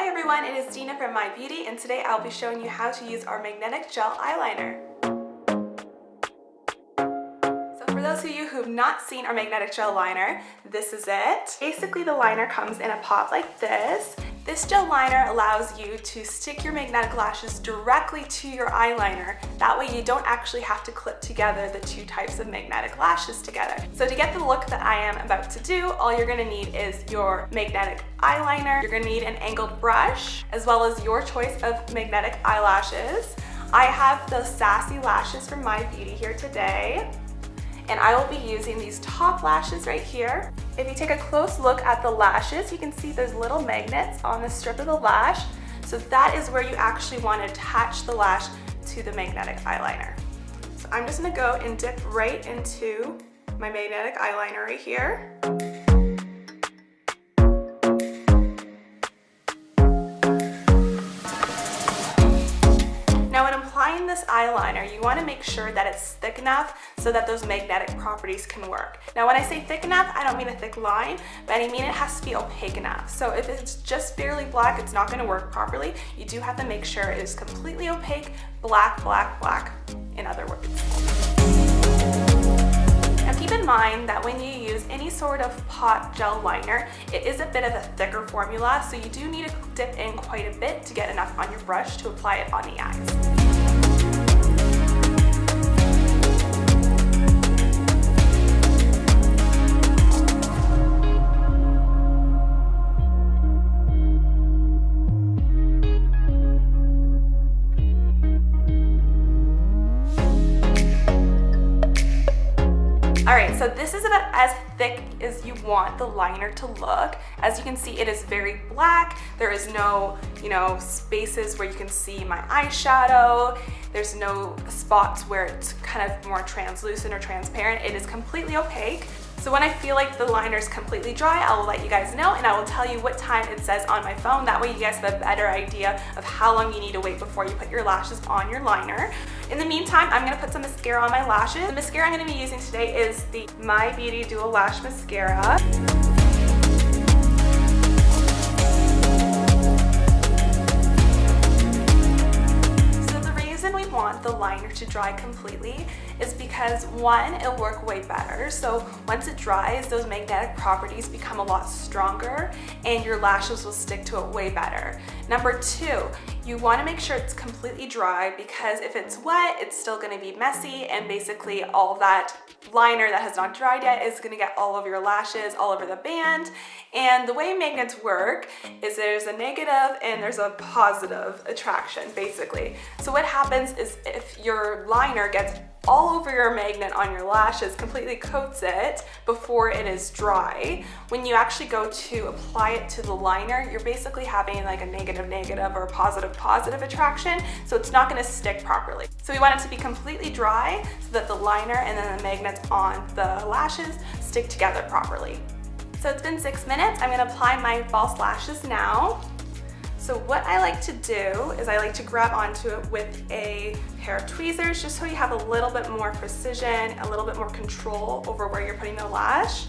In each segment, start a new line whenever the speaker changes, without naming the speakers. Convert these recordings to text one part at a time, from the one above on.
Hi everyone, it is Dina from My Beauty, and today I'll be showing you how to use our Magnetic Gel Eyeliner. So for those of you who have not seen our Magnetic Gel Liner, this is it. Basically the liner comes in a pot like this. This gel liner allows you to stick your magnetic lashes directly to your eyeliner. That way you don't actually have to clip together the two types of magnetic lashes together. So to get the look that I am about to do, all you're gonna need is your magnetic eyeliner. You're gonna need an angled brush, as well as your choice of magnetic eyelashes. I have the Sassy lashes from My Beauty here today, and I will be using these top lashes right here. If you take a close look at the lashes, you can see there's little magnets on the strip of the lash. So that is where you actually want to attach the lash to the magnetic eyeliner. So I'm just gonna go and dip right into my magnetic eyeliner right here. Now when applying this eyeliner, you want to make sure that it's thick enough so that those magnetic properties can work. Now when I say thick enough, I don't mean a thick line, but I mean it has to be opaque enough. So if it's just barely black, it's not going to work properly. You do have to make sure it is completely opaque, black, black, black, in other words. Now keep in mind that when you use any sort of pot gel liner, it is a bit of a thicker formula, so you do need to dip in quite a bit to get enough on your brush to apply it on the eyes. Alright, so this is about as thick as you want the liner to look. As you can see, it is very black. There is no, spaces where you can see my eyeshadow. There's no spots where it's kind of more translucent or transparent. It is completely opaque. So when I feel like the liner is completely dry, I will let you guys know, and I will tell you what time it says on my phone. That way you guys have a better idea of how long you need to wait before you put your lashes on your liner. In the meantime, I'm gonna put some mascara on my lashes. The mascara I'm gonna be using today is the My Beauty Dual Lash Mascara. Want the liner to dry completely is because one, it'll work way better. So once it dries, those magnetic properties become a lot stronger and your lashes will stick to it way better. Number two, you want to make sure it's completely dry, because if it's wet, it's still going to be messy, and basically all that liner that has not dried yet is going to get all over your lashes, all over the band. And the way magnets work is there's a negative and there's a positive attraction, basically. So what happens is if your liner gets all over your magnet on your lashes, completely coats it before it is dry, when you actually go to apply it to the liner, you're basically having like a negative negative or a positive positive attraction, so it's not going to stick properly. So we want it to be completely dry so that the liner and then the magnets on the lashes stick together properly. So it's been 6 minutes. I'm going to apply my false lashes now. So what I like to do is I like to grab onto it with a pair of tweezers, just so you have a little bit more precision, a little bit more control over where you're putting the lash.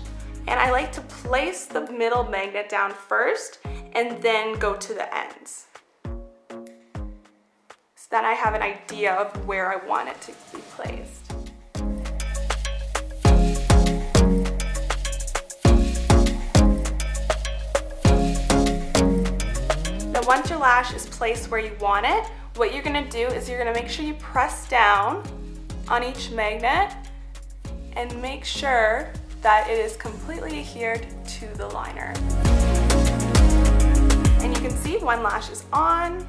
And I like to place the middle magnet down first and then go to the ends, so that I have an idea of where I want it to be placed. Once your lash is placed where you want it, what you're gonna do is you're gonna make sure you press down on each magnet and make sure that it is completely adhered to the liner. And you can see one lash is on.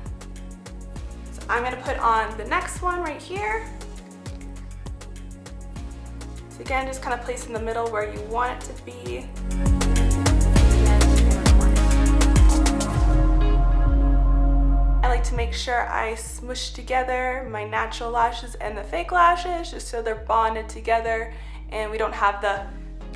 So I'm gonna put on the next one right here. So again, just kind of place in the middle where you want it to be. I like to make sure I smush together my natural lashes and the fake lashes, just so they're bonded together and we don't have the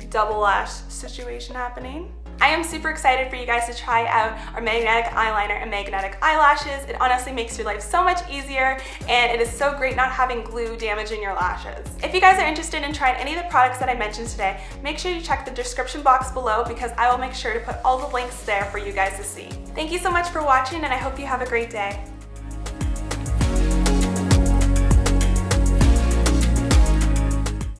double lash situation happening. I am super excited for you guys to try out our magnetic eyeliner and magnetic eyelashes. It honestly makes your life so much easier, and it is so great not having glue damaging your lashes. If you guys are interested in trying any of the products that I mentioned today, make sure you check the description box below because I will make sure to put all the links there for you guys to see. Thank you so much for watching, and I hope you have a great day.